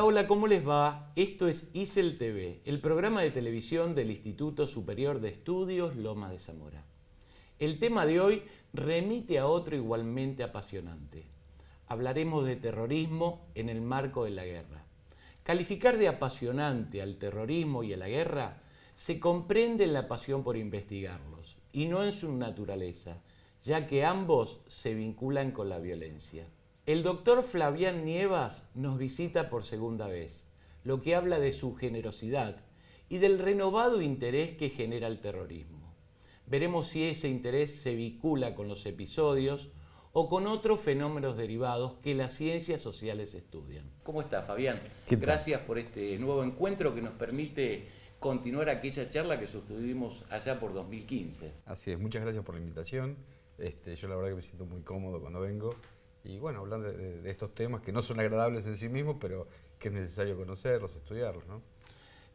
Hola, ¿cómo les va? Esto es ISEL TV, el programa de televisión del Instituto Superior de Estudios Lomas de Zamora. El tema de hoy remite a otro igualmente apasionante. Hablaremos de terrorismo en el marco de la guerra. Calificar de apasionante al terrorismo y a la guerra se comprende en la pasión por investigarlos y no en su naturaleza, ya que ambos se vinculan con la violencia. El doctor Flavián Nievas nos visita por segunda vez, lo que habla de su generosidad y del renovado interés que genera el terrorismo. Veremos si ese interés se vincula con los episodios o con otros fenómenos derivados que las ciencias sociales estudian. ¿Cómo está, Fabián? Gracias por este nuevo encuentro que nos permite continuar aquella charla que sostuvimos allá por 2015. Así es, muchas gracias por la invitación. Yo la verdad que me siento muy cómodo cuando vengo. Y bueno, hablando de estos temas que no son agradables en sí mismos, pero que es necesario conocerlos, estudiarlos, ¿no?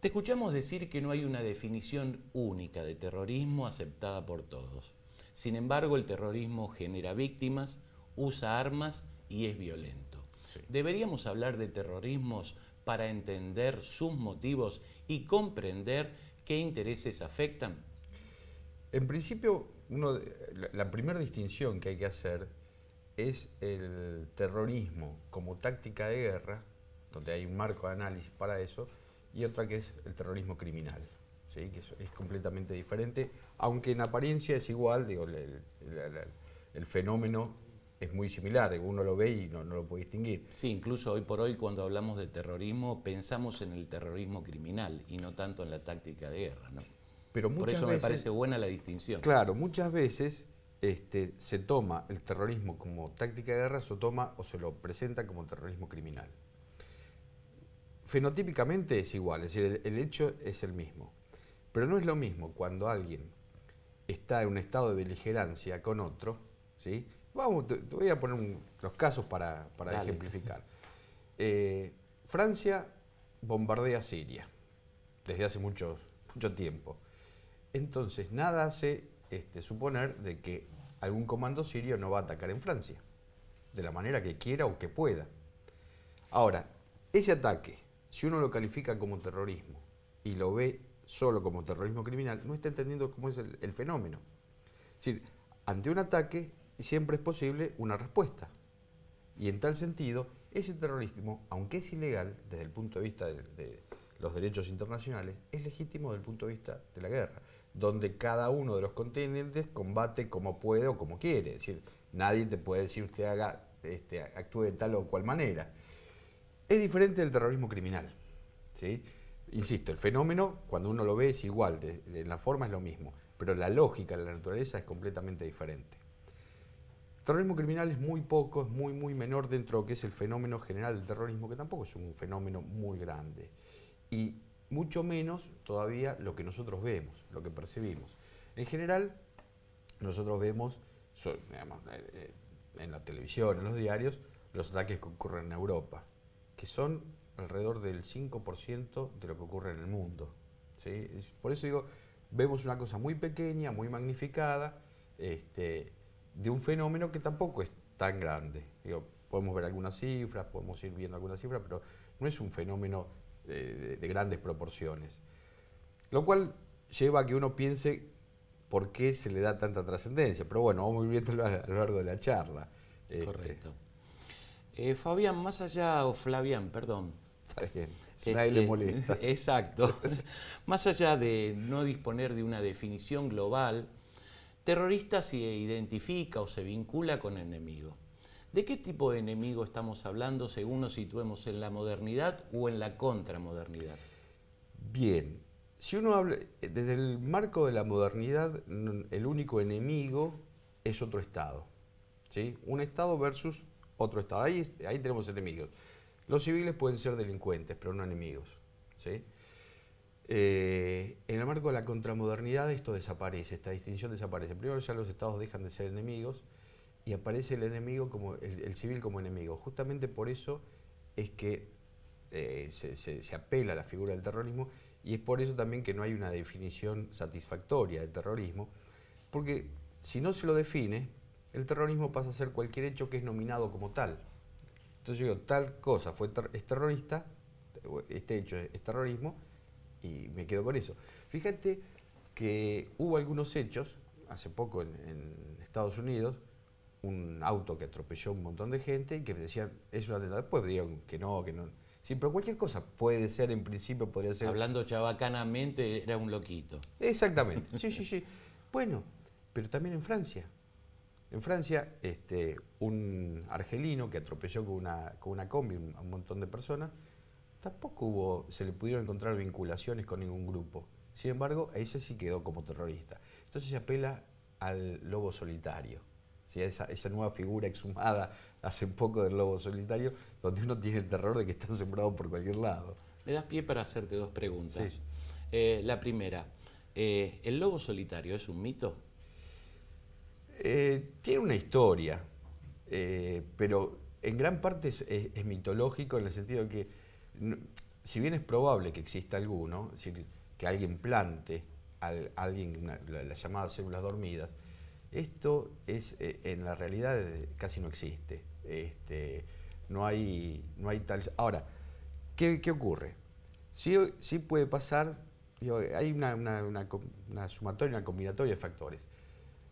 Te escuchamos decir que no hay una definición única de terrorismo aceptada por todos. Sin embargo, el terrorismo genera víctimas, usa armas y es violento. Sí. ¿Deberíamos hablar de terrorismos para entender sus motivos y comprender qué intereses afectan? En principio, la primera distinción que hay que hacer es el terrorismo como táctica de guerra, donde hay un marco de análisis para eso, y otra que es el terrorismo criminal, ¿sí? Que es completamente diferente, aunque en apariencia es igual, digo, el fenómeno es muy similar, uno lo ve y no lo puede distinguir. Sí, incluso hoy por hoy cuando hablamos de terrorismo pensamos en el terrorismo criminal y no tanto en la táctica de guerra, ¿no? Pero por eso me parece buena la distinción. Claro, muchas veces se toma el terrorismo como táctica de guerra, se lo presenta como terrorismo criminal. Fenotípicamente es igual, es decir, el hecho es el mismo. Pero no es lo mismo cuando alguien está en un estado de beligerancia con otro, ¿sí? Te voy a poner los casos para ejemplificar. Francia bombardea Siria desde hace mucho tiempo. Entonces, nada hace suponer de que algún comando sirio no va a atacar en Francia, de la manera que quiera o que pueda. Ahora, ese ataque, si uno lo califica como terrorismo y lo ve solo como terrorismo criminal, no está entendiendo cómo es el fenómeno. Es decir, ante un ataque siempre es posible una respuesta. Y en tal sentido, ese terrorismo, aunque es ilegal desde el punto de vista de los derechos internacionales, es legítimo desde el punto de vista de la guerra, donde cada uno de los contendientes combate como puede o como quiere. Es decir, nadie te puede decir usted actúe de tal o cual manera. Es diferente del terrorismo criminal, ¿sí? Insisto, el fenómeno, cuando uno lo ve, es igual, en la forma es lo mismo, pero la lógica, la naturaleza es completamente diferente. El terrorismo criminal es muy poco, es muy menor dentro de lo que es el fenómeno general del terrorismo, que tampoco es un fenómeno muy grande. Y mucho menos todavía lo que nosotros vemos, lo que percibimos. En general, nosotros vemos en la televisión, en los diarios, los ataques que ocurren en Europa, que son alrededor del 5% de lo que ocurre en el mundo, ¿sí? Por eso digo, vemos una cosa muy pequeña, muy magnificada, de un fenómeno que tampoco es tan grande. Digo, podemos ver algunas cifras, podemos ir viendo algunas cifras, pero no es un fenómeno de grandes proporciones. Lo cual lleva a que uno piense por qué se le da tanta trascendencia. Pero bueno, vamos a ir viéndolo a lo largo de la charla. Correcto. Fabián, más allá, o Flavián, perdón. Está bien, si a nadie le molesta. Exacto. Más allá de no disponer de una definición global, terrorista se identifica o se vincula con enemigo. ¿De qué tipo de enemigo estamos hablando según nos situemos en la modernidad o en la contramodernidad? Bien, si uno habla desde el marco de la modernidad, el único enemigo es otro Estado, ¿sí? Un Estado versus otro Estado. Ahí tenemos enemigos. Los civiles pueden ser delincuentes, pero no enemigos, ¿sí? En el marco de la contramodernidad esto desaparece, esta distinción desaparece. Primero ya los Estados dejan de ser enemigos y aparece el enemigo como el civil como enemigo. Justamente por eso es que se apela a la figura del terrorismo, y es por eso también que no hay una definición satisfactoria del terrorismo, porque si no se lo define, el terrorismo pasa a ser cualquier hecho que es nominado como tal. Entonces yo digo, tal cosa es terrorista, este hecho es terrorismo, y me quedo con eso. Fíjate que hubo algunos hechos, hace poco en Estados Unidos, un auto que atropelló a un montón de gente y que decían, es un atentado. Después dijeron que no. Sí, pero cualquier cosa puede ser, en principio podría ser. Hablando chabacanamente, era un loquito. Exactamente, sí. Bueno, pero también en Francia. En Francia, un argelino que atropelló con una combi a un montón de personas, tampoco se le pudieron encontrar vinculaciones con ningún grupo. Sin embargo, ese sí quedó como terrorista. Entonces se apela al lobo solitario, ¿sí? Esa nueva figura exhumada hace poco del lobo solitario, donde uno tiene el terror de que están sembrados por cualquier lado. Me das pie para hacerte dos preguntas. Sí. La primera, ¿el lobo solitario es un mito? Tiene una historia, pero en gran parte es mitológico, en el sentido de que, si bien es probable que exista alguno, es decir, que alguien plante a alguien las llamadas células dormidas, esto en la realidad casi no existe. No hay tal. Ahora, ¿qué ocurre? Sí puede pasar, hay una sumatoria, una combinatoria de factores.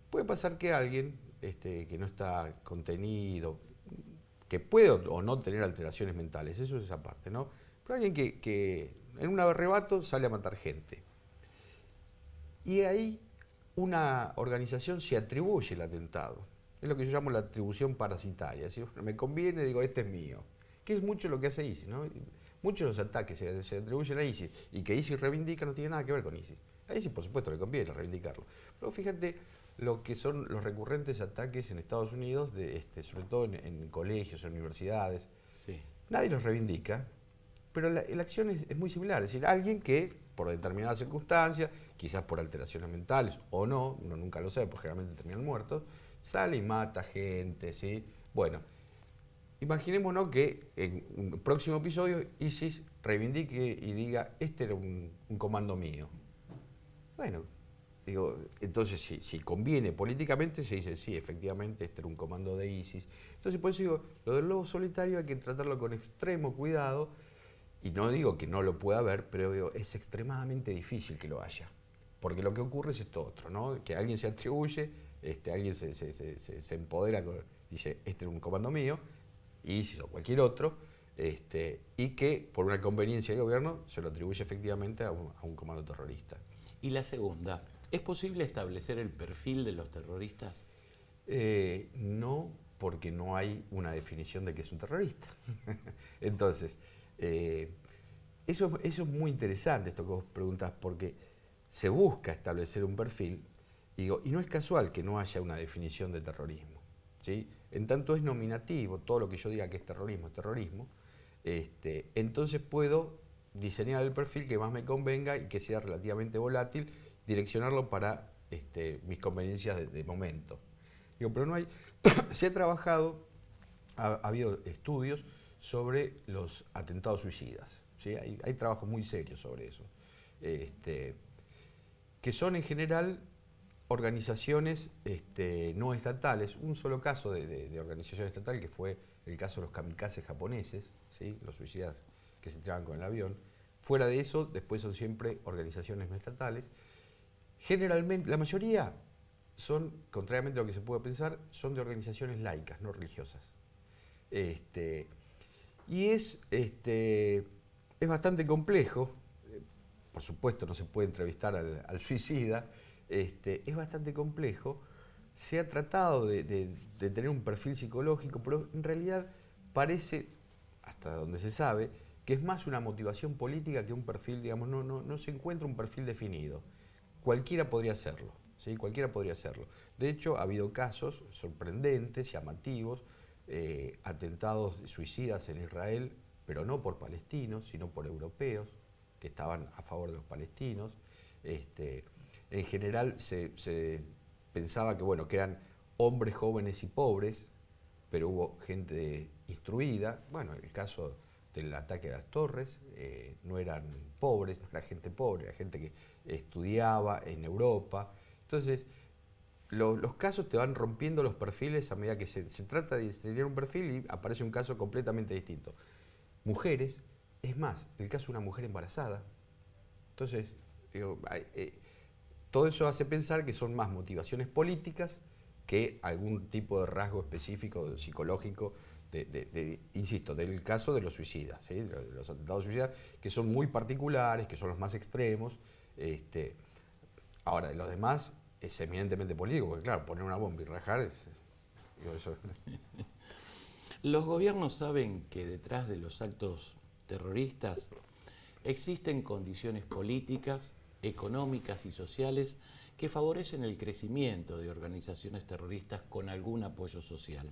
Puede pasar que alguien que no está contenido, que puede o no tener alteraciones mentales, eso es esa parte, ¿no? Pero alguien que en un arrebato sale a matar gente. Y ahí una organización se atribuye el atentado. Es lo que yo llamo la atribución parasitaria. Es decir, me conviene, digo, este es mío. Que es mucho lo que hace ISIS, ¿no? Muchos de los ataques se atribuyen a ISIS y que ISIS reivindica no tiene nada que ver con ISIS. A ISIS, por supuesto, le conviene reivindicarlo. Pero fíjate lo que son los recurrentes ataques en Estados Unidos, sobre todo en colegios, en universidades. Sí. Nadie los reivindica, pero la acción es muy similar. Es decir, alguien que, por determinadas circunstancias, quizás por alteraciones mentales o no, uno nunca lo sabe, porque generalmente terminan muertos, sale y mata gente, ¿sí? Bueno, imaginémonos que en un próximo episodio ISIS reivindique y diga, este era un comando mío. Bueno, digo, entonces si conviene políticamente, se dice, sí, efectivamente, este era un comando de ISIS. Entonces, por eso digo, lo del lobo solitario hay que tratarlo con extremo cuidado, y no digo que no lo pueda haber, pero digo, es extremadamente difícil que lo haya. Porque lo que ocurre es esto otro, ¿no? Que alguien se atribuye, alguien se empodera, dice, este era un comando mío, ISIS o cualquier otro, y que por una conveniencia del gobierno se lo atribuye efectivamente a un comando terrorista. Y la segunda, ¿es posible establecer el perfil de los terroristas? No, porque no hay una definición de qué es un terrorista. Entonces, eso es muy interesante, esto que vos preguntás, porque se busca establecer un perfil, y no es casual que no haya una definición de terrorismo, ¿sí? En tanto es nominativo, todo lo que yo diga que es terrorismo, entonces puedo diseñar el perfil que más me convenga y que sea relativamente volátil, direccionarlo para mis conveniencias de momento. Digo, pero no hay... Se ha trabajado, ha habido estudios sobre los atentados suicidas, ¿sí? Hay trabajos muy serios sobre eso, que son en general organizaciones no estatales. Un solo caso de organización estatal, que fue el caso de los kamikazes japoneses, ¿sí? Los suicidas que se tiraban con el avión. Fuera de eso, después son siempre organizaciones no estatales. Generalmente, la mayoría son, contrariamente a lo que se puede pensar, son de organizaciones laicas, no religiosas. Y es bastante complejo. Por supuesto no se puede entrevistar al suicida. Es bastante complejo. Se ha tratado de tener un perfil psicológico, pero en realidad parece, hasta donde se sabe, que es más una motivación política que un perfil, digamos, no se encuentra un perfil definido. Cualquiera podría hacerlo, ¿sí? Cualquiera podría hacerlo. De hecho, ha habido casos sorprendentes, llamativos, atentados suicidas en Israel, pero no por palestinos, sino por europeos que estaban a favor de los palestinos. En general se pensaba que, bueno, que eran hombres jóvenes y pobres, pero hubo gente instruida. Bueno, en el caso del ataque a las torres, no eran pobres, no era gente pobre, era gente que estudiaba en Europa. Entonces, los casos te van rompiendo los perfiles a medida que se trata de diseñar un perfil y aparece un caso completamente distinto. Mujeres, es más, el caso de una mujer embarazada. Entonces, digo, todo eso hace pensar que son más motivaciones políticas que algún tipo de rasgo específico psicológico, insisto, del caso de los suicidas, ¿sí? De los atentados suicidas, que son muy particulares, que son los más extremos. Ahora, de los demás es eminentemente político, porque claro, poner una bomba y rajar es... Digo, eso. Los gobiernos saben que detrás de los actos terroristas existen condiciones políticas, económicas y sociales que favorecen el crecimiento de organizaciones terroristas con algún apoyo social.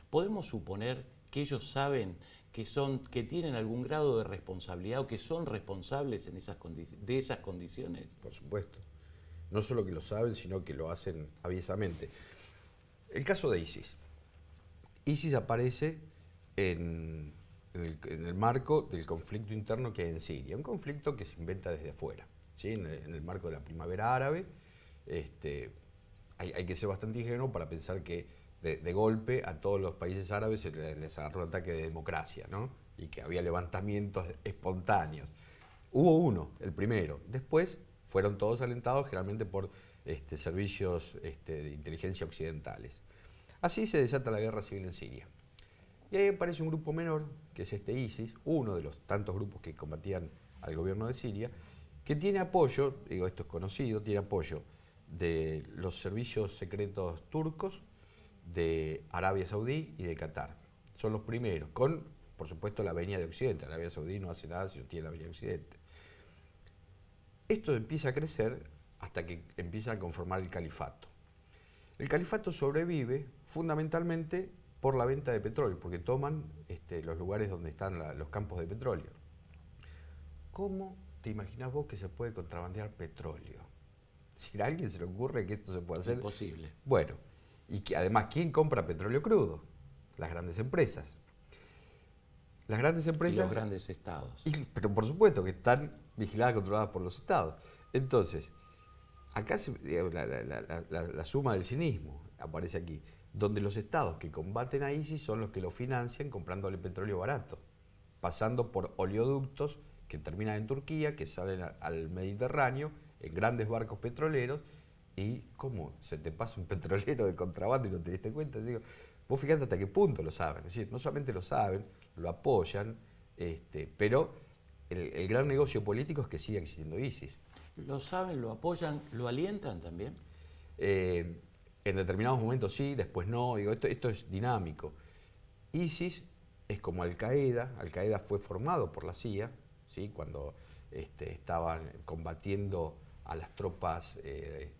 ¿Podemos suponer que ellos saben que tienen algún grado de responsabilidad o que son responsables de esas condiciones? Por supuesto. No solo que lo saben, sino que lo hacen aviesamente. El caso de ISIS. ISIS aparece en el marco del conflicto interno que hay en Siria. Un conflicto que se inventa desde afuera, ¿sí? En el marco de la primavera árabe. Hay que ser bastante ingenuo para pensar que de golpe a todos los países árabes les agarró un ataque de democracia, ¿no? Y que había levantamientos espontáneos. Hubo uno, el primero. Después fueron todos alentados generalmente por servicios de inteligencia occidentales. Así se desata la guerra civil en Siria. Y ahí aparece un grupo menor, que es ISIS, uno de los tantos grupos que combatían al gobierno de Siria, que tiene apoyo, digo, esto es conocido, tiene apoyo de los servicios secretos turcos, de Arabia Saudí y de Qatar. Son los primeros, con, por supuesto, la venia de Occidente. Arabia Saudí no hace nada si no tiene la venia de Occidente. Esto empieza a crecer hasta que empieza a conformar el califato. El califato sobrevive fundamentalmente por la venta de petróleo, porque toman los lugares donde están los campos de petróleo. ¿Cómo te imaginas vos que se puede contrabandear petróleo? Si a alguien se le ocurre que esto se puede hacer... Imposible. Bueno, y que además, ¿quién compra petróleo crudo? Las grandes empresas. Las grandes empresas... Y los grandes estados. Pero por supuesto que están vigiladas, controladas por los estados. Entonces, acá la suma del cinismo aparece aquí, donde los estados que combaten a ISIS son los que lo financian comprándole petróleo barato, pasando por oleoductos que terminan en Turquía, que salen al Mediterráneo, en grandes barcos petroleros, y ¿cómo se te pasa un petrolero de contrabando y no te diste cuenta? Digo, vos fíjate hasta qué punto lo saben. Es decir, no solamente lo saben, lo apoyan, pero el gran negocio político es que siga existiendo ISIS. ¿Lo saben, lo apoyan, lo alientan también? En determinados momentos sí, después no. Digo, esto es dinámico. ISIS es como Al-Qaeda. Al-Qaeda fue formado por la CIA, ¿sí? Cuando estaban combatiendo a las tropas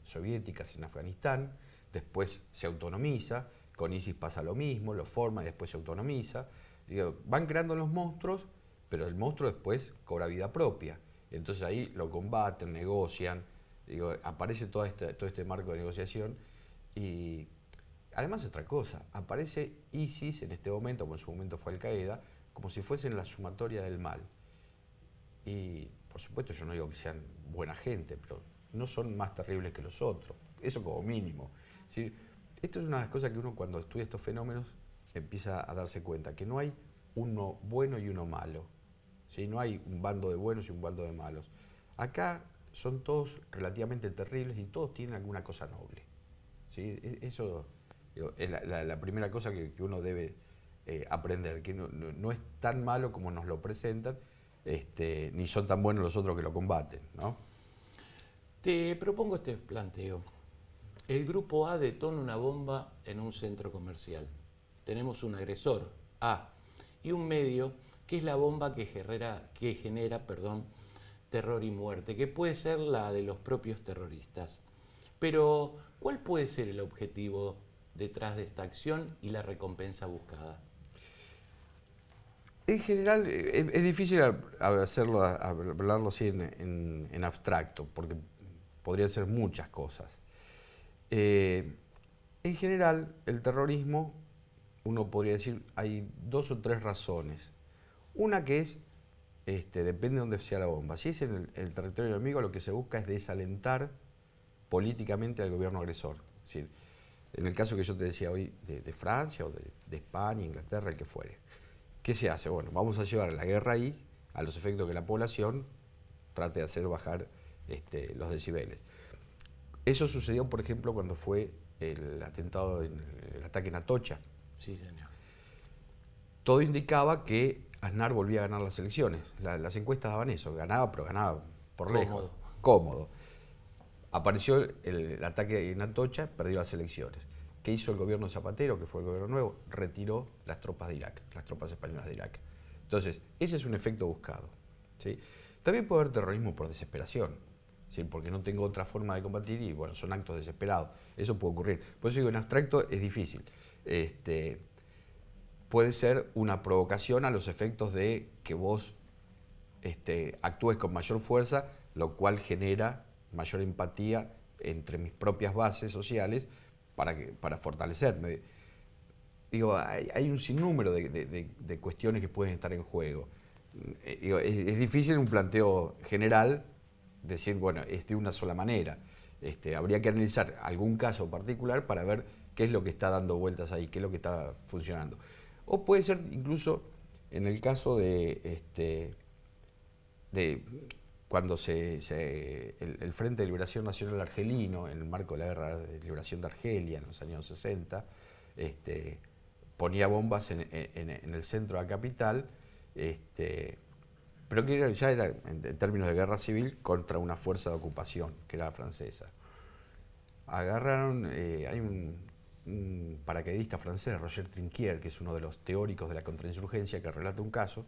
soviéticas en Afganistán. Después se autonomiza. Con ISIS pasa lo mismo, lo forma y después se autonomiza. Digo, van creando los monstruos, pero el monstruo después cobra vida propia. Entonces ahí lo combaten, negocian. Digo, aparece todo este marco de negociación. Y además otra cosa, aparece ISIS en este momento, como en su momento fue Al Qaeda, como si fuesen la sumatoria del mal. Y por supuesto yo no digo que sean buena gente, pero no son más terribles que los otros, eso como mínimo. Es decir, esto es una de las cosas que uno cuando estudia estos fenómenos empieza a darse cuenta, que no hay uno bueno y uno malo, ¿sí? No hay un bando de buenos y un bando de malos. Acá son todos relativamente terribles y todos tienen alguna cosa noble, ¿sí? Eso digo, es la primera cosa que uno debe aprender, que no es tan malo como nos lo presentan, ni son tan buenos los otros que lo combaten, ¿no? Te propongo este planteo. El grupo A detona una bomba en un centro comercial. Tenemos un agresor, A, y un medio, que es la bomba que genera terror y muerte, que puede ser la de los propios terroristas. Pero, ¿cuál puede ser el objetivo detrás de esta acción y la recompensa buscada? En general, es difícil hablarlo así en abstracto, porque podrían ser muchas cosas. En general, el terrorismo, uno podría decir, hay 2 o 3 razones. Una que es, depende de dónde sea la bomba. Si es en el territorio enemigo, lo que se busca es desalentar políticamente al gobierno agresor. Es decir, en el caso que yo te decía hoy de Francia o de España, Inglaterra, el que fuere. ¿Qué se hace? Bueno, vamos a llevar la guerra ahí a los efectos que la población trate de hacer bajar los decibeles. Eso sucedió, por ejemplo, cuando fue el atentado, el ataque en Atocha. Sí, señor. Todo indicaba que Aznar volvía a ganar las elecciones. Las encuestas daban eso, ganaba, pero ganaba por lejos. Cómodo. Apareció el ataque en Atocha, perdió las elecciones. ¿Qué hizo el gobierno Zapatero, que fue el gobierno nuevo? Retiró las tropas de Irak, las tropas españolas de Irak. Entonces, ese es un efecto buscado, ¿sí? También puede haber terrorismo por desesperación, ¿sí? Porque no tengo otra forma de combatir y, bueno, son actos desesperados. Eso puede ocurrir. Por eso digo, en abstracto es difícil. Puede ser una provocación a los efectos de que vos actúes con mayor fuerza, lo cual genera mayor empatía entre mis propias bases sociales para fortalecerme. Digo, hay un sinnúmero de cuestiones que pueden estar en juego. Digo, es difícil en un planteo general decir, bueno, es de una sola manera. Habría que analizar algún caso particular para ver qué es lo que está dando vueltas ahí, qué es lo que está funcionando. O puede ser incluso en el caso de cuando el Frente de Liberación Nacional Argelino, en el marco de la Guerra de Liberación de Argelia en los años 60, ponía bombas en el centro de la capital, pero que ya era en términos de guerra civil contra una fuerza de ocupación, que era la francesa. Agarraron, hay un paracaidista francés, Roger Trinquier, que es uno de los teóricos de la contrainsurgencia, que relata un caso.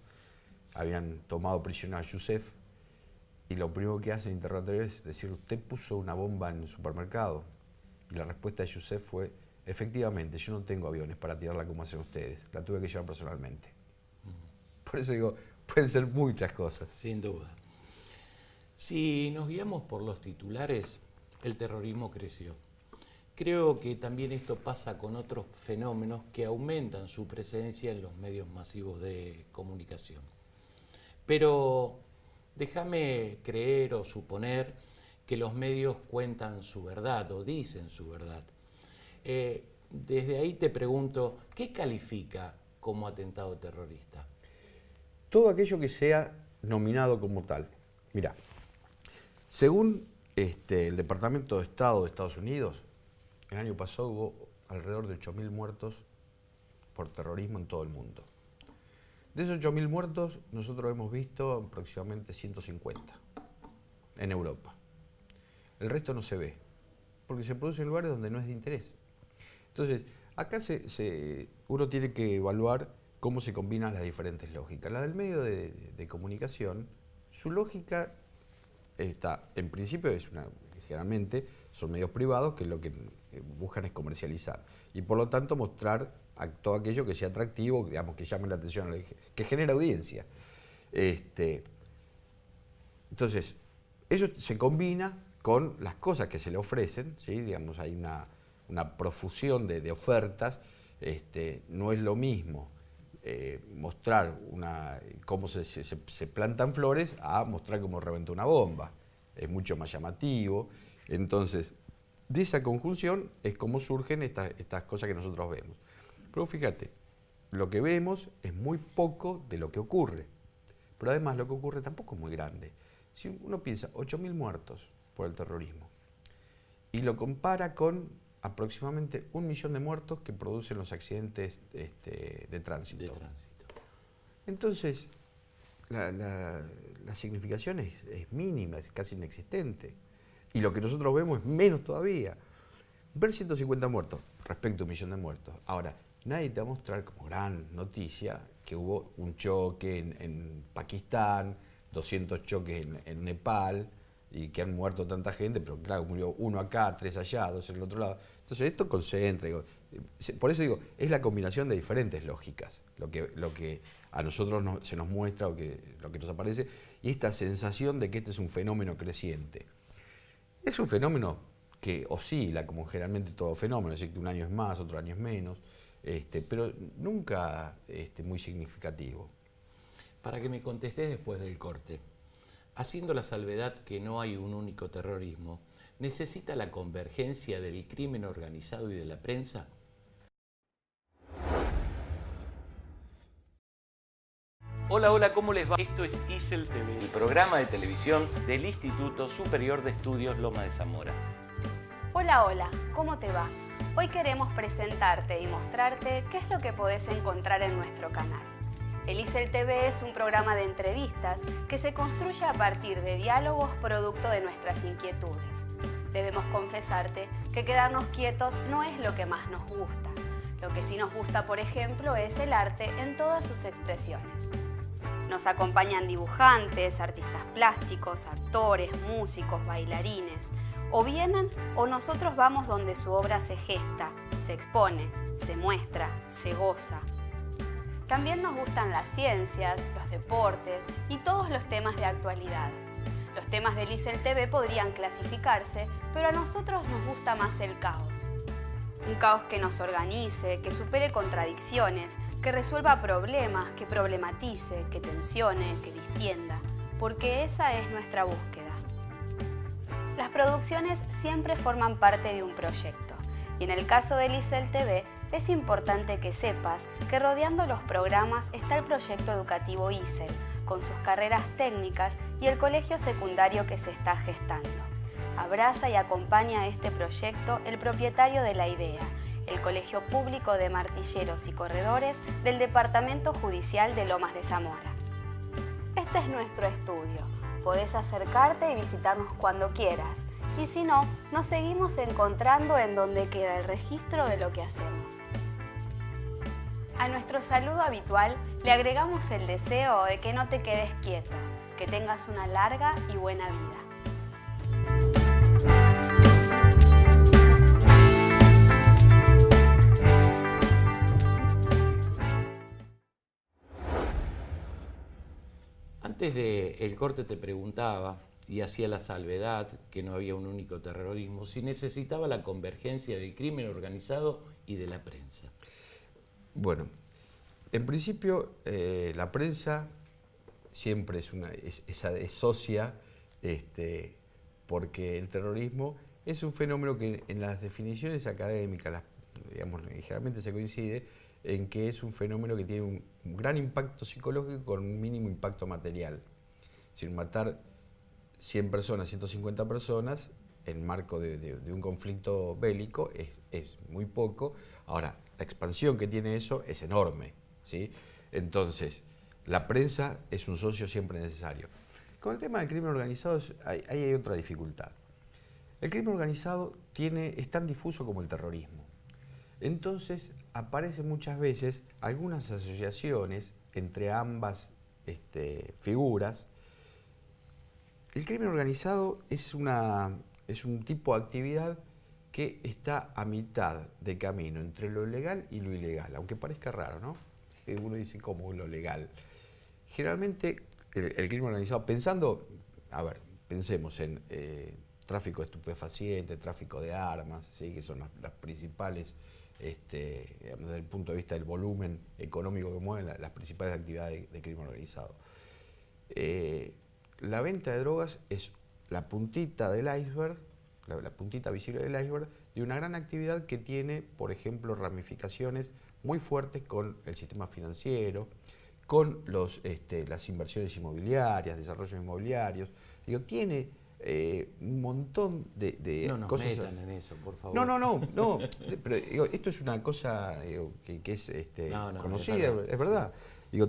Habían tomado prisionero a Youssef y lo primero que hace en interrogatorio es decir, ¿usted puso una bomba en el supermercado? Y la respuesta de Youssef fue, efectivamente, yo no tengo aviones para tirarla como hacen ustedes, la tuve que llevar personalmente. Por eso digo, pueden ser muchas cosas. Sin duda. Si nos guiamos por los titulares, el terrorismo creció. Creo que también esto pasa con otros fenómenos que aumentan su presencia en los medios masivos de comunicación. Pero déjame creer o suponer que los medios cuentan su verdad o dicen su verdad. Desde ahí te pregunto, ¿qué califica como atentado terrorista? Todo aquello que sea nominado como tal. Mirá, según el Departamento de Estado de Estados Unidos, el año pasado hubo alrededor de 8.000 muertos por terrorismo en todo el mundo. De esos 8.000 muertos, nosotros hemos visto aproximadamente 150 en Europa. El resto no se ve, porque se produce en lugares donde no es de interés. Entonces, acá uno tiene que evaluar cómo se combinan las diferentes lógicas. La del medio de comunicación, su lógica está, en principio, generalmente son medios privados que lo que buscan es comercializar y por lo tanto mostrar todo aquello que sea atractivo, digamos, que llame la atención, que genera audiencia. Entonces, eso se combina con las cosas que se le ofrecen, ¿sí? Digamos, hay una profusión de ofertas, no es lo mismo mostrar cómo se plantan flores a mostrar cómo reventó una bomba. Es mucho más llamativo. Entonces, de esa conjunción es como surgen estas cosas que nosotros vemos. Pero fíjate, lo que vemos es muy poco de lo que ocurre. Pero además lo que ocurre tampoco es muy grande. Si uno piensa 8.000 muertos por el terrorismo y lo compara con aproximadamente 1 millón de muertos que producen los accidentes de tránsito. Entonces, la significación es mínima, es casi inexistente. Y lo que nosotros vemos es menos todavía. Ver 150 muertos respecto a 1 millón de muertos. Ahora, nadie te va a mostrar como gran noticia que hubo un choque en Pakistán, 200 choques en Nepal, y que han muerto tanta gente, pero claro, murió 1 acá, 3 allá, 2 en el otro lado. Entonces esto concentra. Por eso digo, es la combinación de diferentes lógicas, lo que a nosotros se nos muestra, lo que nos aparece, y esta sensación de que este es un fenómeno creciente. Es un fenómeno que oscila, como generalmente todo fenómeno, es decir, que un año es más, otro año es menos, pero nunca muy significativo. Para que me contestes después del corte, haciendo la salvedad que no hay un único terrorismo, ¿necesita la convergencia del crimen organizado y de la prensa? Hola, hola, ¿cómo les va? Esto es ISEL TV, el programa de televisión del Instituto Superior de Estudios Lomas de Zamora. Hola, hola, ¿cómo te va? Hoy queremos presentarte y mostrarte qué es lo que podés encontrar en nuestro canal. El ISEL TV es un programa de entrevistas que se construye a partir de diálogos producto de nuestras inquietudes. Debemos confesarte que quedarnos quietos no es lo que más nos gusta. Lo que sí nos gusta, por ejemplo, es el arte en todas sus expresiones. Nos acompañan dibujantes, artistas plásticos, actores, músicos, bailarines. O vienen o nosotros vamos donde su obra se gesta, se expone, se muestra, se goza. También nos gustan las ciencias, los deportes y todos los temas de actualidad. Los temas del ISEL TV podrían clasificarse, pero a nosotros nos gusta más el caos. Un caos que nos organice, que supere contradicciones, que resuelva problemas, que problematice, que tensione, que distienda, porque esa es nuestra búsqueda. Las producciones siempre forman parte de un proyecto, y en el caso del ISEL TV es importante que sepas que rodeando los programas está el proyecto educativo ISEL, con sus carreras técnicas y el colegio secundario que se está gestando. Abraza y acompaña a este proyecto el propietario de la idea, el Colegio Público de Martilleros y Corredores del Departamento Judicial de Lomas de Zamora. Este es nuestro estudio. Podés acercarte y visitarnos cuando quieras. Y si no, nos seguimos encontrando en donde queda el registro de lo que hacemos. A nuestro saludo habitual le agregamos el deseo de que no te quedes quieto, que tengas una larga y buena vida. Antes del corte te preguntaba, y hacía la salvedad que no había un único terrorismo, si necesitaba la convergencia del crimen organizado y de la prensa. Bueno, en principio la prensa siempre es socia, porque el terrorismo es un fenómeno que en las definiciones académicas, digamos, generalmente se coincide en que es un fenómeno que tiene un gran impacto psicológico con un mínimo impacto material. Es decir, matar 100 personas, 150 personas en marco de un conflicto bélico es muy poco. Ahora, la expansión que tiene eso es enorme, ¿sí? Entonces, la prensa es un socio siempre necesario. Con el tema del crimen organizado ahí hay otra dificultad. El crimen organizado es tan difuso como el terrorismo. Entonces, aparecen muchas veces algunas asociaciones entre ambas figuras. El crimen organizado es un tipo de actividad que está a mitad de camino entre lo legal y lo ilegal, aunque parezca raro, ¿no? Uno dice, ¿cómo lo legal? Generalmente, el crimen organizado, pensemos en tráfico de estupefacientes, tráfico de armas, ¿sí? Que son las principales, digamos, desde el punto de vista del volumen económico que mueven, las principales actividades de crimen organizado. La venta de drogas es la puntita del iceberg, la puntita visible del iceberg, de una gran actividad que tiene, por ejemplo, ramificaciones muy fuertes con el sistema financiero, con las inversiones inmobiliarias, desarrollos inmobiliarios. Digo, tiene un montón de no nos cosas. metan en eso, por favor. No, pero digo, esto es una cosa que es conocida, es verdad. Sí. Digo,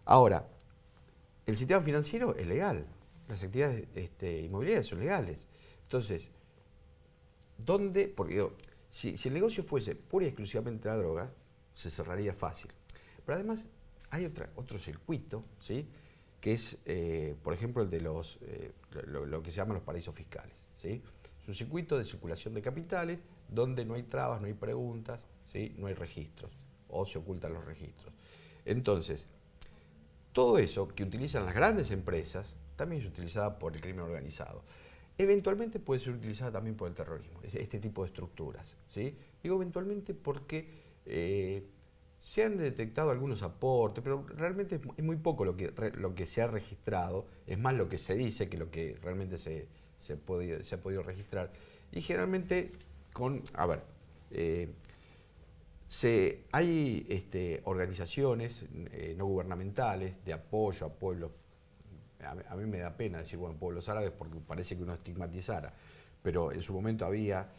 ahora, el sistema financiero es legal, las actividades inmobiliarias son legales. Entonces, ¿dónde? Porque digo, si el negocio fuese pura y exclusivamente la droga, se cerraría fácil. Pero además hay otro circuito, ¿sí? Que es, por ejemplo, el de lo que se llaman los paraísos fiscales, ¿sí? Es un circuito de circulación de capitales donde no hay trabas, no hay preguntas, ¿sí? No hay registros o se ocultan los registros. Entonces, todo eso que utilizan las grandes empresas también es utilizada por el crimen organizado. Eventualmente puede ser utilizada también por el terrorismo, este tipo de estructuras, ¿sí? Digo eventualmente porque se han detectado algunos aportes, pero realmente es muy poco lo que se ha registrado, es más lo que se dice que lo que realmente se ha podido registrar. Y generalmente hay organizaciones no gubernamentales de apoyo a pueblos. A mí me da pena decir, bueno, pueblos árabes porque parece que uno estigmatizara, pero en su momento había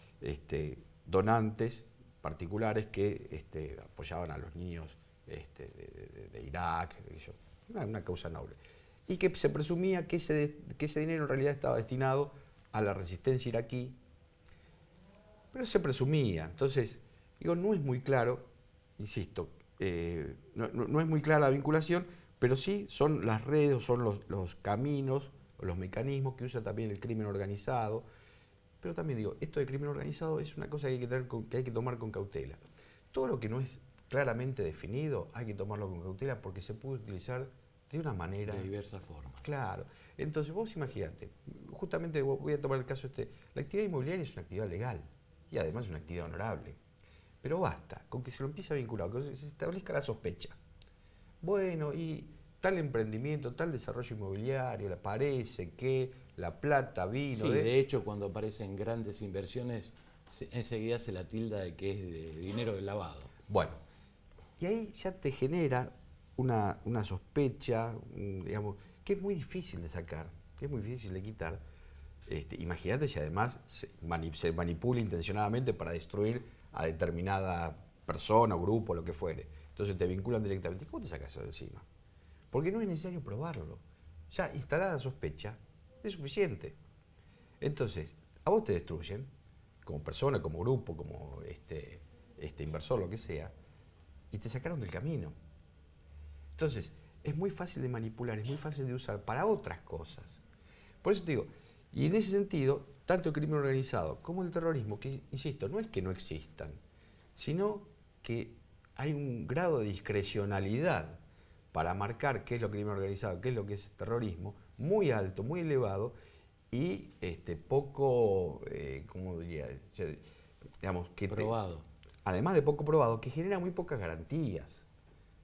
donantes particulares que apoyaban a los niños de Irak, una causa noble. Y que se presumía que ese dinero en realidad estaba destinado a la resistencia iraquí, pero se presumía. Entonces, digo, no es muy claro, insisto, no es muy clara la vinculación, pero sí son las redes o son los caminos o los mecanismos que usa también el crimen organizado. Pero también digo, esto de crimen organizado es una cosa que hay que tomar con cautela. Todo lo que no es claramente definido hay que tomarlo con cautela porque se puede utilizar de una manera... De diversas formas. Claro. Entonces vos imaginate, justamente voy a tomar el caso la actividad inmobiliaria es una actividad legal y además es una actividad honorable. Pero basta con que se lo empiece a vincular, que se establezca la sospecha. Bueno, y tal emprendimiento, tal desarrollo inmobiliario, le parece que la plata vino sí, de hecho, cuando aparecen grandes inversiones, enseguida se la tilda de que es de dinero de lavado. Bueno, y ahí ya te genera una sospecha, digamos, que es muy difícil de sacar, que es muy difícil de quitar. Imagínate si además se manipula intencionadamente para destruir a determinada persona o grupo, lo que fuere. Entonces te vinculan directamente. ¿Cómo te sacas eso de encima? Porque no es necesario probarlo. Ya instalada la sospecha es suficiente. Entonces, a vos te destruyen, como persona, como grupo, como inversor, lo que sea, y te sacaron del camino. Entonces, es muy fácil de manipular, es muy fácil de usar para otras cosas. Por eso te digo, y en ese sentido, tanto el crimen organizado como el terrorismo, que insisto, no es que no existan, sino que hay un grado de discrecionalidad para marcar qué es lo crimen organizado, qué es lo que es terrorismo, muy alto, muy elevado y poco, ¿cómo diría? Digamos, probado. Además de poco probado, que genera muy pocas garantías.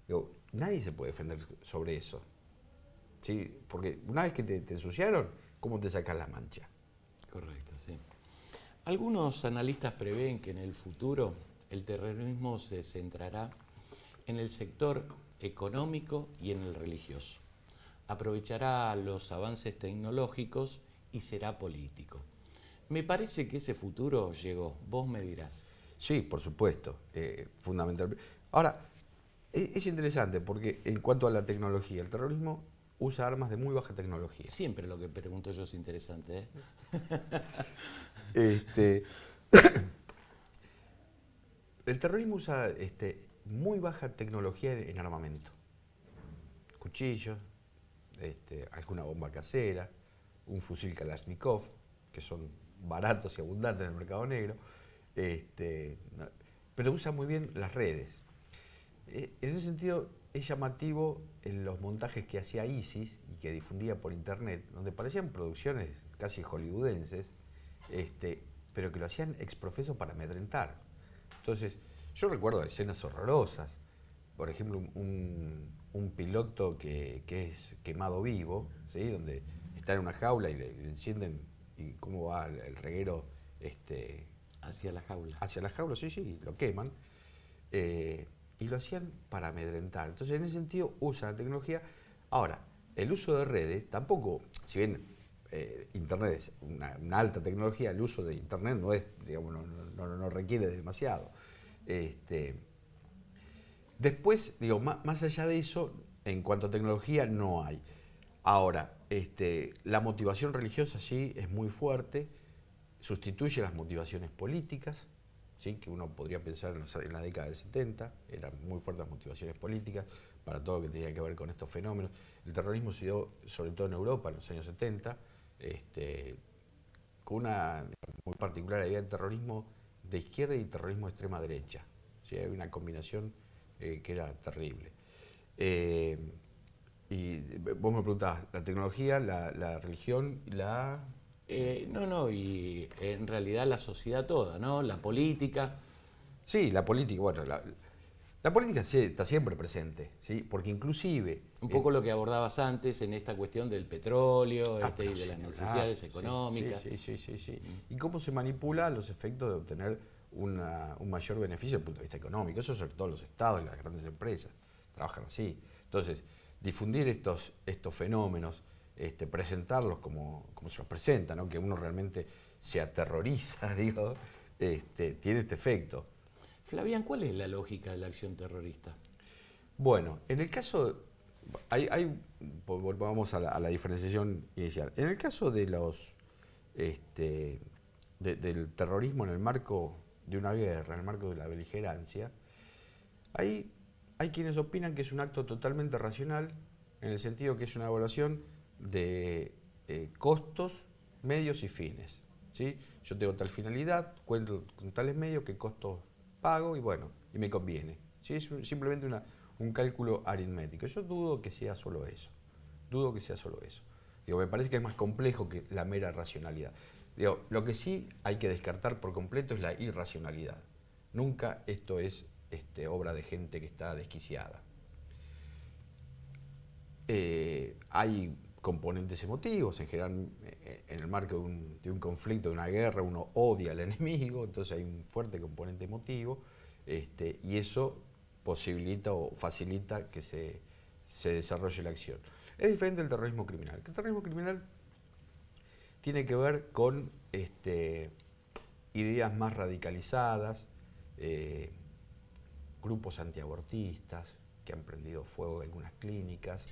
Digo, nadie se puede defender sobre eso. ¿Sí? Porque una vez que te ensuciaron, ¿cómo te sacas la mancha? Correcto, sí. Algunos analistas prevén que en el futuro el terrorismo se centrará en el sector económico y en el religioso. Aprovechará los avances tecnológicos y será político. Me parece que ese futuro llegó, vos me dirás. Sí, por supuesto, fundamentalmente. Ahora, es interesante porque en cuanto a la tecnología, el terrorismo usa armas de muy baja tecnología. Siempre lo que pregunto yo es interesante, El terrorismo usa muy baja tecnología en armamento. Cuchillos, alguna bomba casera, un fusil Kalashnikov, que son baratos y abundantes en el mercado negro, pero usa muy bien las redes. En ese sentido, es llamativo en los montajes que hacía ISIS y que difundía por internet, donde parecían producciones casi hollywoodenses, pero que lo hacían exprofeso para amedrentar. Entonces, yo recuerdo escenas horrorosas. Por ejemplo, un piloto que es quemado vivo, ¿sí? Donde está en una jaula y le encienden, y cómo va el reguero hacia la jaula. Hacia la jaula, sí, lo queman. Y lo hacían para amedrentar. Entonces, en ese sentido, usan la tecnología. Ahora, el uso de redes tampoco, si bien Internet es una alta tecnología, el uso de Internet no es, digamos, no requiere de demasiado. Después, digo, más allá de eso, en cuanto a tecnología, no hay. Ahora, la motivación religiosa sí es muy fuerte, sustituye las motivaciones políticas, ¿sí? Que uno podría pensar en la década del 70, eran muy fuertes las motivaciones políticas para todo lo que tenía que ver con estos fenómenos. El terrorismo se dio sobre todo en Europa en los años 70, con una muy particular idea de terrorismo de izquierda y terrorismo de extrema derecha. ¿Sí? Había una combinación que era terrible. Y vos me preguntabas, la tecnología, la religión y la... y en realidad la sociedad toda, ¿no? La política. Sí, la política, bueno, la política sí, está siempre presente, ¿sí? Porque inclusive... Un poco lo que abordabas antes en esta cuestión del petróleo y de las necesidades económicas. Sí. Y cómo se manipula los efectos de obtener un mayor beneficio desde el punto de vista económico. Eso sobre todo los estados y las grandes empresas trabajan así. Entonces, difundir estos fenómenos, presentarlos como se los presenta, ¿no? Que uno realmente se aterroriza, digo, tiene este efecto. Flavián, ¿cuál es la lógica de la acción terrorista? Bueno, en el caso, volvamos a la diferenciación inicial. En el caso de del terrorismo en el marco de una guerra, en el marco de la beligerancia, hay quienes opinan que es un acto totalmente racional, en el sentido que es una evaluación de costos, medios y fines. ¿Sí? Yo tengo tal finalidad, cuento con tales medios, qué costos pago y me conviene. ¿Sí? Es simplemente un cálculo aritmético. Yo dudo que sea solo eso. Digo, me parece que es más complejo que la mera racionalidad. Digo, lo que sí hay que descartar por completo es la irracionalidad. Nunca esto es obra de gente que está desquiciada. Hay componentes emotivos, en general en el marco de un conflicto, de una guerra, uno odia al enemigo, entonces hay un fuerte componente emotivo, y eso posibilita o facilita que se desarrolle la acción. Es diferente del terrorismo criminal. El terrorismo criminal tiene que ver con ideas más radicalizadas, grupos antiabortistas que han prendido fuego en algunas clínicas.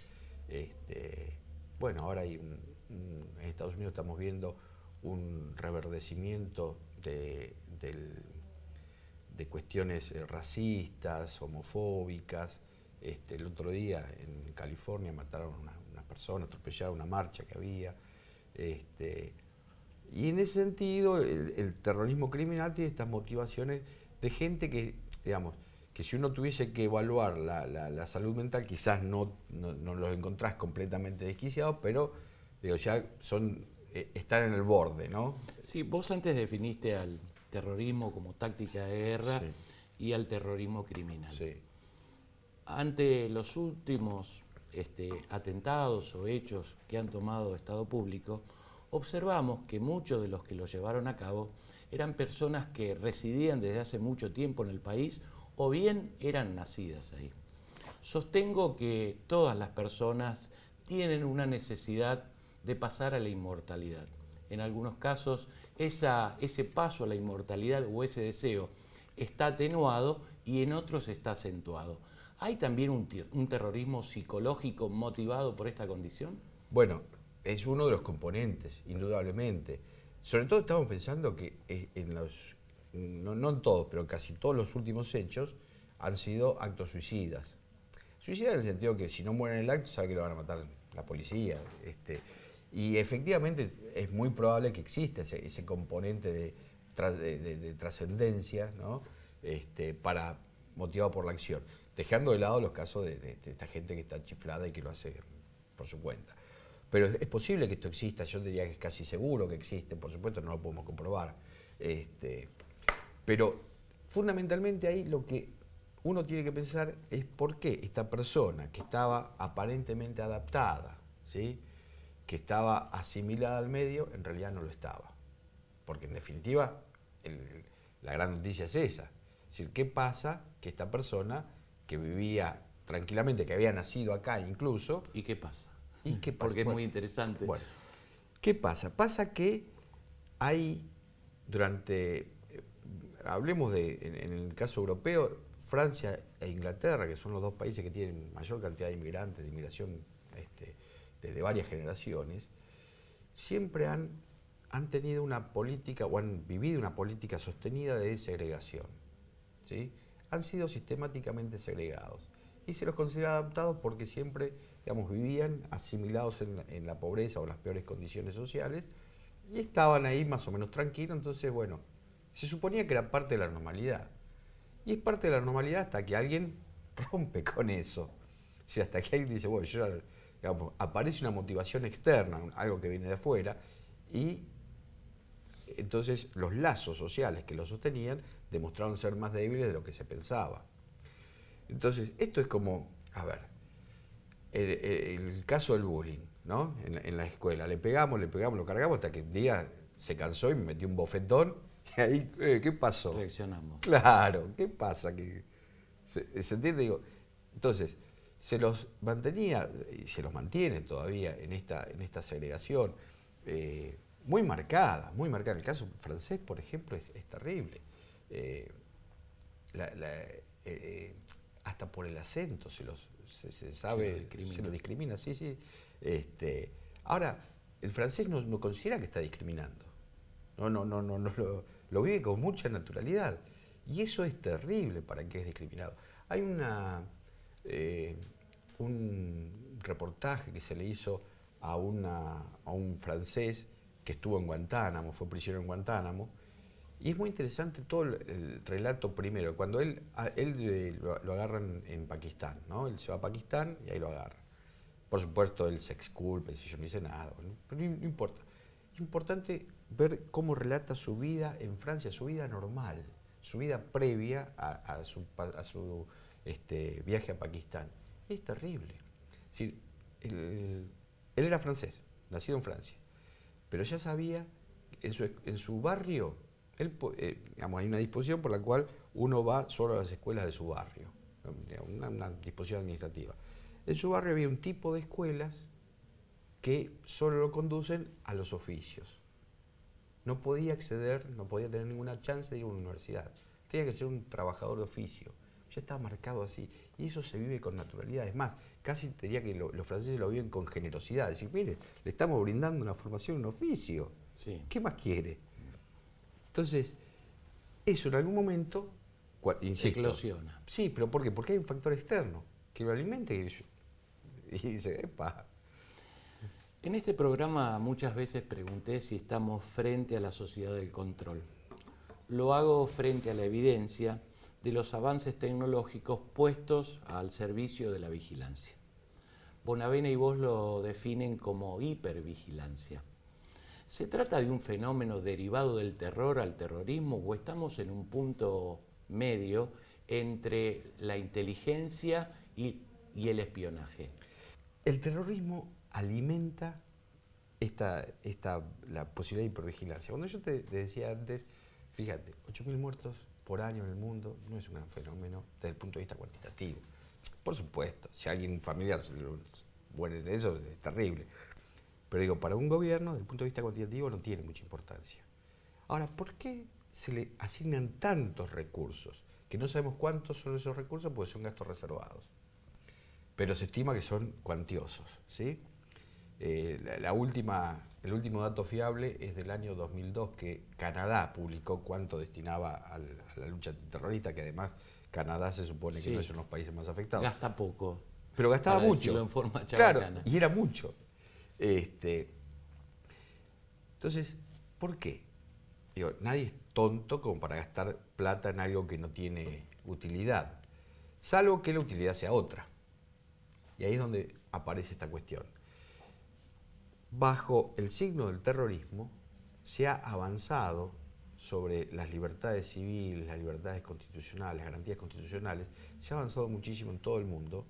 Bueno, ahora en Estados Unidos estamos viendo un reverdecimiento de cuestiones racistas, homofóbicas. El otro día en California mataron a una persona, atropellaron una marcha que había. Y en ese sentido el terrorismo criminal tiene estas motivaciones de gente que, digamos, que si uno tuviese que evaluar la salud mental, quizás no los encontrás completamente desquiciados, pero digo, ya están en el borde, ¿no? Sí, vos antes definiste al terrorismo como táctica de guerra, sí, y al terrorismo criminal. Sí. Ante los últimos atentados o hechos que han tomado Estado público, observamos que muchos de los que los llevaron a cabo eran personas que residían desde hace mucho tiempo en el país o bien eran nacidas ahí. Sostengo que todas las personas tienen una necesidad de pasar a la inmortalidad. En algunos casos, ese paso a la inmortalidad o ese deseo está atenuado y en otros está acentuado. ¿Hay también un terrorismo psicológico motivado por esta condición? Bueno, es uno de los componentes, indudablemente. Sobre todo estamos pensando que no en todos, pero casi todos los últimos hechos han sido actos suicidas. Suicidas en el sentido que si no mueren en el acto, sabe que lo van a matar la policía. Y efectivamente es muy probable que exista ese componente de trascendencia, ¿no? Motivado por la acción, dejando de lado los casos de esta gente que está chiflada y que lo hace por su cuenta. Pero es posible que esto exista, yo diría que es casi seguro que existe, por supuesto no lo podemos comprobar. Pero fundamentalmente ahí lo que uno tiene que pensar es por qué esta persona que estaba aparentemente adaptada, ¿sí?, que estaba asimilada al medio, en realidad no lo estaba. Porque en definitiva, la gran noticia es esa. Es decir, ¿qué pasa que esta persona que vivía tranquilamente, que había nacido acá incluso... ¿Y qué pasa? ¿Y qué pasa? Porque es muy interesante. Bueno, ¿qué pasa? Pasa que hay hablemos en el caso europeo, Francia e Inglaterra, que son los dos países que tienen mayor cantidad de inmigrantes, de inmigración desde varias generaciones, siempre han tenido una política o han vivido una política sostenida de segregación, ¿sí? Han sido sistemáticamente segregados y se los considera adaptados porque siempre, digamos, vivían asimilados en la pobreza o en las peores condiciones sociales y estaban ahí más o menos tranquilos. Entonces, bueno, se suponía que era parte de la normalidad. Y es parte de la normalidad hasta que alguien rompe con eso. O sea, hasta que alguien dice, bueno, digamos, aparece una motivación externa, algo que viene de afuera, y entonces los lazos sociales que lo sostenían demostraron ser más débiles de lo que se pensaba. Entonces, esto es como, a ver, el caso del bullying, ¿no? En la escuela, le pegamos, lo cargamos hasta que un día se cansó y me metió un bofetón, y ahí, ¿qué pasó? Reaccionamos. Claro, ¿qué pasa? ¿Se entiende? Digo, entonces, se los mantenía, y se los mantiene todavía en esta segregación, muy marcada, muy marcada. El caso francés, por ejemplo, es terrible. Hasta por el acento se sabe, se lo discrimina, sí, sí. Ahora, el francés no considera que está discriminando. No, lo vive con mucha naturalidad. Y eso es terrible para que es discriminado. Hay un reportaje que se le hizo a un francés que estuvo en Guantánamo, fue prisionero en Guantánamo, y es muy interesante todo el relato primero, cuando él lo agarran en Pakistán, ¿no? Él se va a Pakistán y ahí lo agarran. Por supuesto, él se exculpa, si yo no hice nada, ¿no? Pero no importa. Es importante ver cómo relata su vida en Francia, su vida normal, su vida previa a su viaje a Pakistán. Es terrible. Es decir, él era francés, nacido en Francia, pero ya sabía, en su barrio, digamos, hay una disposición por la cual uno va solo a las escuelas de su barrio, una disposición administrativa. En su barrio había un tipo de escuelas que solo lo conducen a los oficios. No podía acceder, no podía tener ninguna chance de ir a una universidad. Tenía que ser un trabajador de oficio. Ya está marcado así. Y eso se vive con naturalidad. Es más, casi te diría que los franceses lo viven con generosidad. Es decir, mire, le estamos brindando una formación, un oficio. Sí. ¿Qué más quiere? Entonces, eso en algún momento, insisto, eclosiona. Sí, pero ¿por qué? Porque hay un factor externo que lo alimente y dice, epa. En este programa muchas veces pregunté si estamos frente a la sociedad del control. Lo hago frente a la evidencia de los avances tecnológicos puestos al servicio de la vigilancia. Bonavena y vos lo definen como hipervigilancia. ¿Se trata de un fenómeno derivado del terror al terrorismo o estamos en un punto medio entre la inteligencia y el espionaje? El terrorismo alimenta la posibilidad de hipervigilancia. Cuando yo te decía antes, fíjate, 8.000 muertos por año en el mundo no es un gran fenómeno desde el punto de vista cuantitativo. Por supuesto, si alguien familiar se muere en eso, es terrible. Pero digo, para un gobierno, desde el punto de vista cuantitativo, no tiene mucha importancia. Ahora, ¿por qué se le asignan tantos recursos? Que no sabemos cuántos son esos recursos porque son gastos reservados. Pero se estima que son cuantiosos, ¿sí? El último dato fiable es del año 2002, que Canadá publicó cuánto destinaba a la lucha terrorista, que además Canadá se supone que no es uno de los países más afectados. Gasta poco. Pero gastaba mucho. Decirlo en forma Claro, chabacana. y era mucho. Entonces, ¿por qué? Digo, nadie es tonto como para gastar plata en algo que no tiene utilidad, salvo que la utilidad sea otra. Y ahí es donde aparece esta cuestión. bajo el signo del terrorismo se ha avanzado sobre las libertades civiles, las libertades constitucionales, las garantías constitucionales, se ha avanzado muchísimo en todo el mundo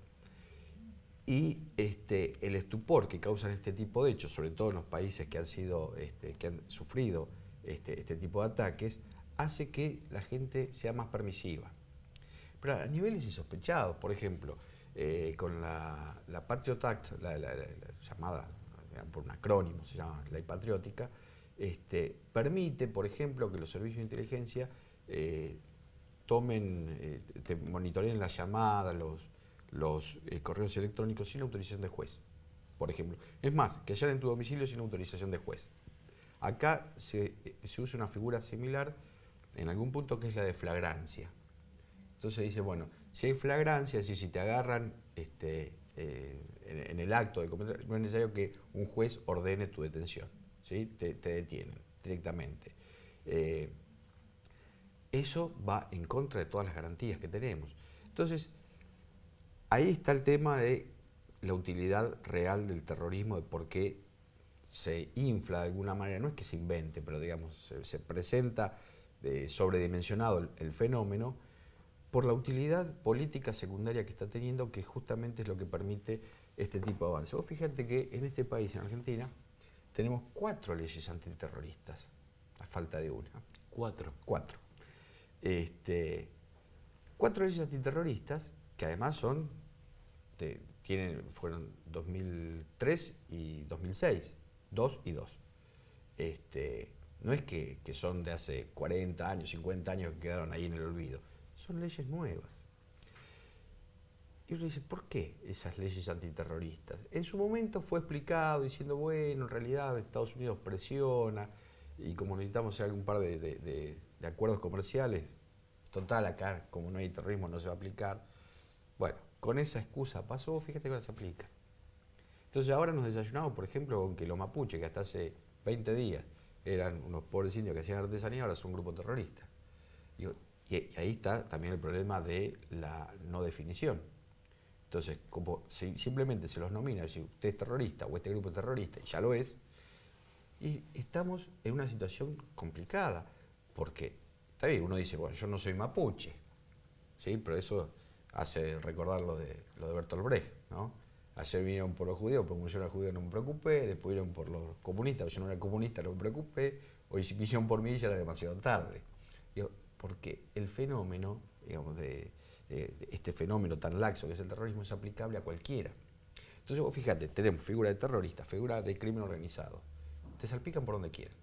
y el estupor que causan este tipo de hechos, sobre todo en los países que han sido, que han sufrido este tipo de ataques, hace que la gente sea más permisiva. Pero a niveles insospechados, por ejemplo, con la Patriot Act, la llamada por un acrónimo, se llama Ley Patriótica, permite, por ejemplo, que los servicios de inteligencia monitoreen las llamadas, los correos electrónicos sin autorización de juez, por ejemplo. Es más, que allanen tu domicilio sin autorización de juez. Acá se usa una figura similar en algún punto que es la de flagrancia. Entonces dice, bueno, si hay flagrancia, es decir, si te agarran en el acto de cometer, no es necesario que un juez ordene tu detención, ¿sí? Te detienen directamente. Eso va en contra de todas las garantías que tenemos. Entonces, ahí está el tema de la utilidad real del terrorismo, de por qué se infla de alguna manera, no es que se invente, pero digamos, se presenta sobredimensionado el fenómeno por la utilidad política secundaria que está teniendo, que justamente es lo que permite este tipo de avance. Vos fíjate que en este país, en Argentina, tenemos 4 leyes antiterroristas, a falta de una. 4. 4 leyes antiterroristas que además fueron 2003 y 2006, 2 y 2. No es que son de hace 40 años, 50 años que quedaron ahí en el olvido, son leyes nuevas. Y uno dice, ¿por qué esas leyes antiterroristas? En su momento fue explicado diciendo, bueno, en realidad Estados Unidos presiona y como necesitamos hacer un par de acuerdos comerciales, total, acá como no hay terrorismo no se va a aplicar. Bueno, con esa excusa pasó, fíjate que ahora se aplica. Entonces ahora nos desayunamos, por ejemplo, con que los mapuches, que hasta hace 20 días eran unos pobres indios que hacían artesanía, ahora son un grupo terrorista. Y ahí está también el problema de la no definición. Entonces, como si simplemente se los nomina, si usted es terrorista o este grupo es terrorista, y ya lo es, y estamos en una situación complicada, porque, está bien, uno dice, bueno, yo no soy mapuche, ¿sí? Pero eso hace recordar lo de Bertolt Brecht, ¿no? Ayer vinieron por los judíos, porque como yo era judío no me preocupé, después vinieron por los comunistas, yo no era comunista, no me preocupé, hoy si vinieron por mí ya era demasiado tarde. Digo, porque el fenómeno, digamos, este fenómeno tan laxo que es el terrorismo es aplicable a cualquiera. Entonces vos fíjate, tenemos figura de terrorista, figura de crimen organizado, te salpican por donde quieran,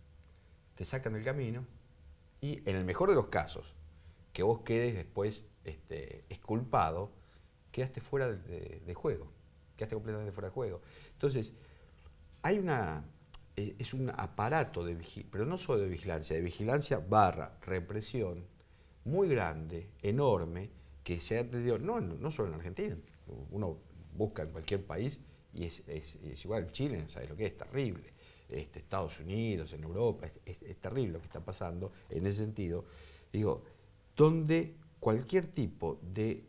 te sacan del camino y en el mejor de los casos, que vos quedes después exculpado, quedaste fuera de juego, quedaste completamente fuera de juego. Entonces, es un aparato pero no solo de vigilancia / represión, muy grande, enorme, que se ha atendido, no solo en Argentina, uno busca en cualquier país y es igual, Chile, ¿sabes lo que es? Terrible. Estados Unidos, en Europa, es terrible lo que está pasando en ese sentido. Digo, donde cualquier tipo de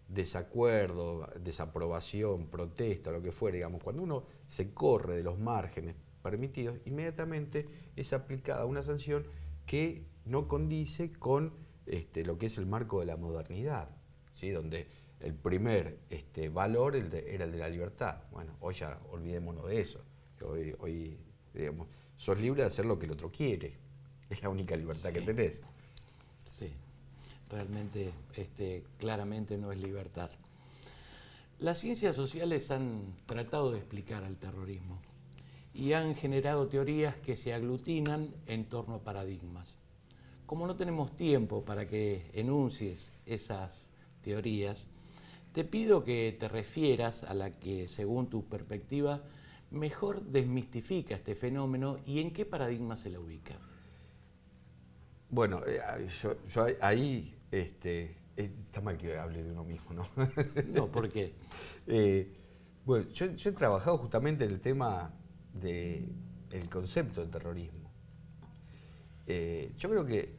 desacuerdo, desaprobación, protesta, lo que fuera, digamos, cuando uno se corre de los márgenes permitidos, inmediatamente es aplicada una sanción que no condice con lo que es el marco de la modernidad, ¿sí? Donde el primer valor era el de la libertad. Bueno, hoy ya olvidémonos de eso. Hoy digamos, sos libre de hacer lo que el otro quiere. Es la única libertad que tenés. Sí, realmente claramente no es libertad. Las ciencias sociales han tratado de explicar al terrorismo y han generado teorías que se aglutinan en torno a paradigmas. Como no tenemos tiempo para que enuncies esas teorías, te pido que te refieras a la que, según tu perspectiva, mejor desmistifica este fenómeno y en qué paradigma se la ubica. Bueno, yo ahí está mal que hable de uno mismo, ¿no? No, ¿por qué? Bueno, yo he trabajado justamente en el tema del concepto de terrorismo. Yo creo que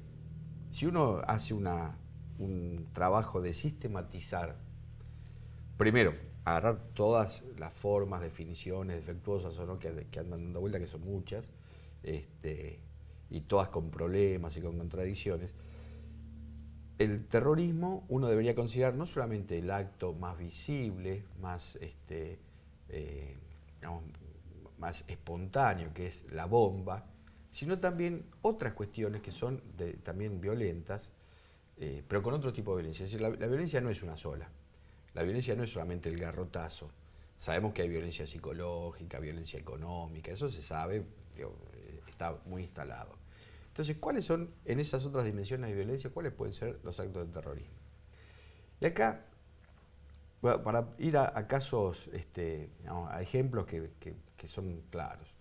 si uno hace un trabajo de sistematizar, primero, agarrar todas las formas, definiciones defectuosas o no que andan dando vuelta, que son muchas, y todas con problemas y con contradicciones. El terrorismo uno debería considerar no solamente el acto más visible, más, digamos, más espontáneo, que es la bomba, sino también otras cuestiones que son también violentas, pero con otro tipo de violencia. Es decir, la violencia no es una sola. La violencia no es solamente el garrotazo. Sabemos que hay violencia psicológica, violencia económica, eso se sabe, está muy instalado. Entonces, ¿cuáles son, en esas otras dimensiones de violencia, cuáles pueden ser los actos de terrorismo? Y acá, para ir a casos, a ejemplos que son claros.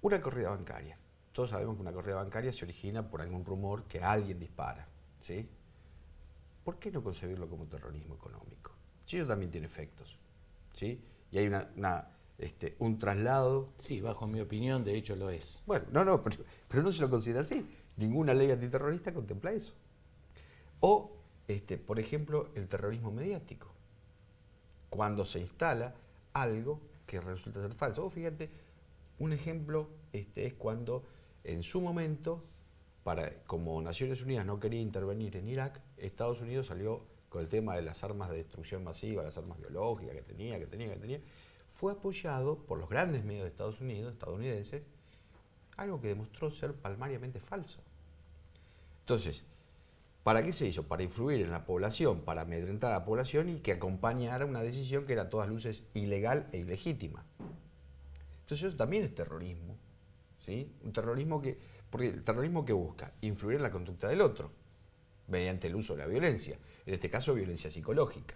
Una corrida bancaria. Todos sabemos que una corrida bancaria se origina por algún rumor que alguien dispara, ¿sí? ¿Por qué no concebirlo como terrorismo económico? Si eso también tiene efectos, ¿sí? Y hay un traslado. Sí, bajo mi opinión, de hecho lo es. Bueno, pero no se lo considera así. Ninguna ley antiterrorista contempla eso. O, por ejemplo, el terrorismo mediático. Cuando se instala algo que resulta ser falso. O fíjate, un ejemplo es cuando en su momento, como Naciones Unidas no quería intervenir en Irak, Estados Unidos salió con el tema de las armas de destrucción masiva, las armas biológicas que tenía, fue apoyado por los grandes medios de Estados Unidos, estadounidenses, algo que demostró ser palmariamente falso. Entonces, ¿para qué se hizo? Para influir en la población, para amedrentar a la población y que acompañara una decisión que era a todas luces ilegal e ilegítima. Entonces eso también es terrorismo, ¿sí? Un terrorismo porque el terrorismo que busca influir en la conducta del otro, mediante el uso de la violencia, en este caso violencia psicológica.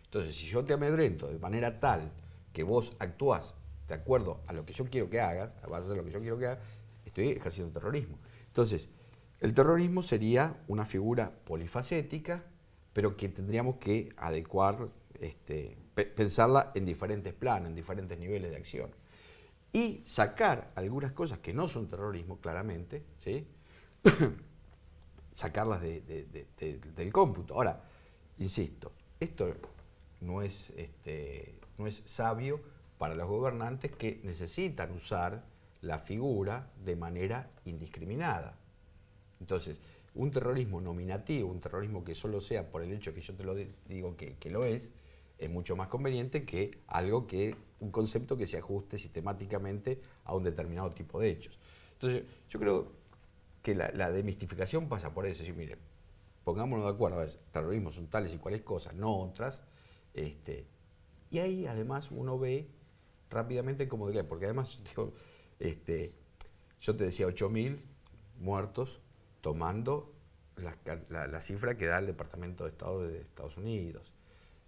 Entonces, si yo te amedrento de manera tal que vos actuás de acuerdo a lo que yo quiero que hagas, vas a hacer lo que yo quiero que hagas, estoy ejerciendo terrorismo. Entonces, el terrorismo sería una figura polifacética, pero que tendríamos que adecuar, pensarla en diferentes planos, en diferentes niveles de acción. Y sacar algunas cosas que no son terrorismo, claramente, ¿sí? Sacarlas del cómputo. Ahora, insisto, esto no es sabio para los gobernantes que necesitan usar la figura de manera indiscriminada. Entonces, un terrorismo nominativo, un terrorismo que solo sea por el hecho que yo te lo digo que lo es mucho más conveniente que un concepto que se ajuste sistemáticamente a un determinado tipo de hechos. Entonces, yo creo que la demistificación pasa por eso. Es decir, miren, pongámonos de acuerdo, a ver, terrorismo son tales y cuales cosas, no otras. Y ahí además uno ve rápidamente cómo de qué, porque además digo, yo te decía 8.000 muertos tomando la cifra que da el Departamento de Estado de Estados Unidos.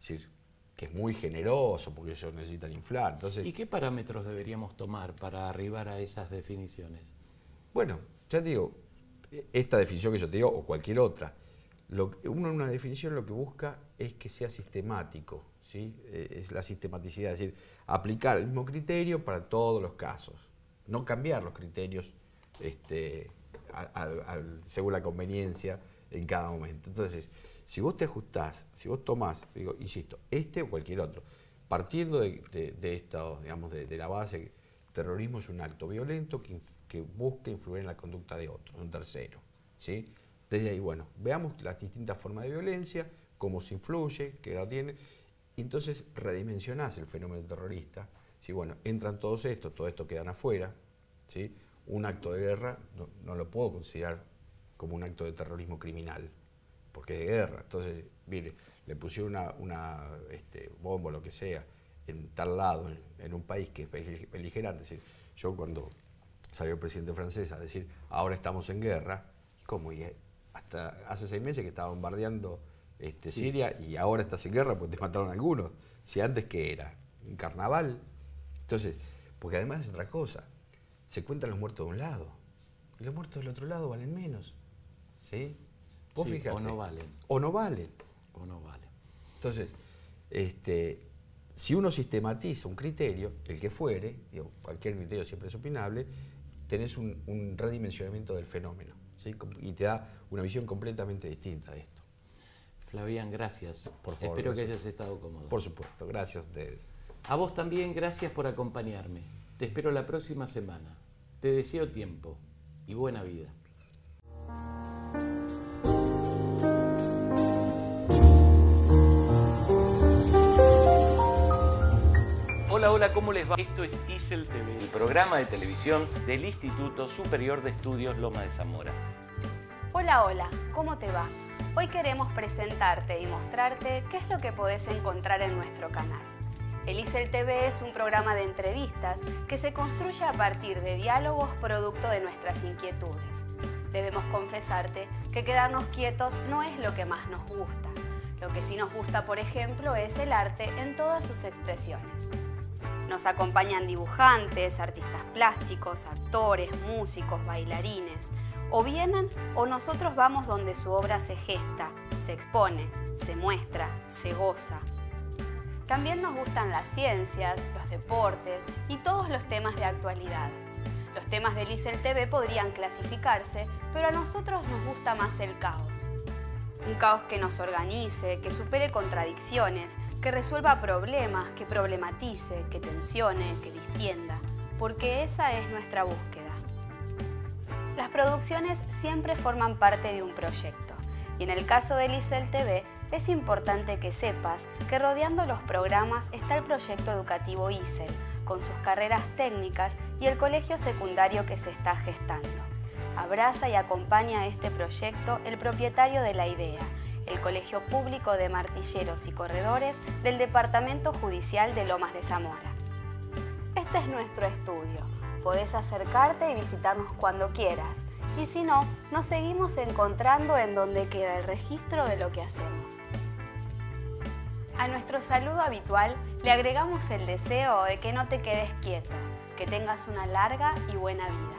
Es decir, que es muy generoso porque ellos necesitan inflar. Entonces, ¿y qué parámetros deberíamos tomar para arribar a esas definiciones? Bueno, ya te digo, esta definición que yo te digo, o cualquier otra, uno en una definición lo que busca es que sea sistemático, ¿sí? Es la sistematicidad, es decir, aplicar el mismo criterio para todos los casos, no cambiar los criterios según la conveniencia en cada momento. Entonces, si vos te ajustás, si vos tomás, digo, insisto, o cualquier otro, partiendo de esto, digamos, de la base que terrorismo es un acto violento que busca influir en la conducta de otro, un tercero, ¿sí? Desde ahí, bueno, veamos las distintas formas de violencia, cómo se influye, qué grado tiene, y entonces redimensionás el fenómeno terrorista. ¿Sí? Bueno, entran todo esto quedan afuera, ¿sí? Un acto de guerra no lo puedo considerar como un acto de terrorismo criminal, porque es de guerra. Entonces, mire, le pusieron una bomba o lo que sea en tal lado, en un país que es beligerante. Es decir, yo cuando salió el presidente francés a decir, ahora estamos en guerra, ¿cómo? Y hasta hace 6 meses que estaba bombardeando Sí. Siria y ahora estás en guerra porque te mataron algunos. Si antes, ¿qué era? ¿Un carnaval? Entonces, porque además es otra cosa, se cuentan los muertos de un lado y los muertos del otro lado valen menos, ¿sí? Vos Sí, fijate. o no valen. O no valen. O no valen. Entonces, si uno sistematiza un criterio, el que fuere, digo, cualquier criterio siempre es opinable, tenés un redimensionamiento del fenómeno, ¿sí? Y te da una visión completamente distinta de esto. Flavián, gracias. Por favor, Espero que gracias. hayas estado cómodo. Por supuesto, gracias a ustedes. A vos también, gracias por acompañarme. Te espero la próxima semana. Te deseo tiempo y buena vida. Hola, hola, ¿cómo les va? Esto es ISEL TV, el programa de televisión del Instituto Superior de Estudios Lomas de Zamora. Hola, hola, ¿cómo te va? Hoy queremos presentarte y mostrarte qué es lo que podés encontrar en nuestro canal. El ISEL TV es un programa de entrevistas que se construye a partir de diálogos producto de nuestras inquietudes. Debemos confesarte que quedarnos quietos no es lo que más nos gusta. Lo que sí nos gusta, por ejemplo, es el arte en todas sus expresiones. Nos acompañan dibujantes, artistas plásticos, actores, músicos, bailarines. O vienen o nosotros vamos donde su obra se gesta, se expone, se muestra, se goza. También nos gustan las ciencias, los deportes y todos los temas de actualidad. Los temas del ISEL TV podrían clasificarse, pero a nosotros nos gusta más el caos. Un caos que nos organice, que supere contradicciones, que resuelva problemas, que problematice, que tensione, que distienda, porque esa es nuestra búsqueda. Las producciones siempre forman parte de un proyecto, y en el caso del ISEL TV es importante que sepas que rodeando los programas está el proyecto educativo ISEL, con sus carreras técnicas y el colegio secundario que se está gestando. Abraza y acompaña a este proyecto el propietario de la idea, el Colegio Público de Martilleros y Corredores del Departamento Judicial de Lomas de Zamora. Este es nuestro estudio. Podés acercarte y visitarnos cuando quieras. Y si no, nos seguimos encontrando en donde queda el registro de lo que hacemos. A nuestro saludo habitual le agregamos el deseo de que no te quedes quieto, que tengas una larga y buena vida.